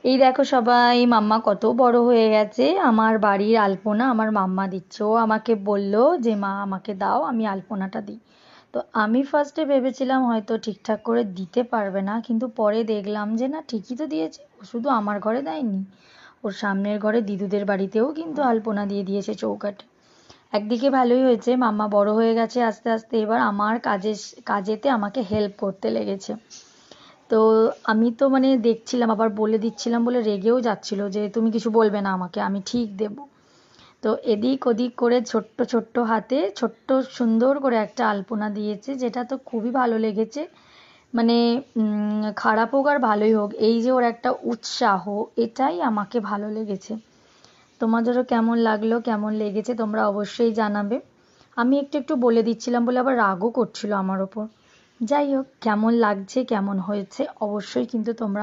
এই দেখো সবাই, মাম্মা কত বড় হয়ে গেছে। আমার বাড়ির আলপনা আমার মাম্মা দিচ্ছে। ও আমাকে বলল যে মা আমাকে দাও, আমি আলপনাটা দিই। তো আমি ফার্স্টে ভেবেছিলাম হয়তো ঠিকঠাক করে দিতে পারবে না, কিন্তু পরে দেখলাম যে না, ঠিকই তো দিয়েছে। ও শুধু আমার ঘরে দেয়নি, ওর সামনের ঘরে দিদুদের বাড়িতেও কিন্তু আলপনা দিয়ে দিয়েছে চৌকাঠে। একদিকে ভালোই হয়েছে, মাম্মা বড় হয়ে গেছে আস্তে আস্তে, এবার আমার কাজেতে আমাকে হেল্প করতে লেগেছে। তো আমি তো মানে দেখছিলাম, আবার বলে দিচ্ছিলাম বলে রেগেও যাচ্ছিল যে তুমি কিছু বলবে না আমাকে, আমি ঠিক দেব। তো এদিক ওদিক করে ছোট্ট ছোট্ট হাতে ছোট্ট সুন্দর করে একটা আলপনা দিয়েছে, যেটা তো খুবই ভালো লেগেছে। মানে খারাপ হোক আর ভালোই হোক, এই যে ওর একটা উৎসাহ, এটাই আমাকে ভালো লেগেছে। তোমাদেরও কেমন লাগলো, কেমন লেগেছে তোমরা অবশ্যই জানাবে। আমি একটু একটু বলে দিচ্ছিলাম বলে আবার রাগও করছিল আমার ওপর। যাই হোক, কেমন লাগছে কেমন হয়েছে অবশ্যই কিন্তু তোমরা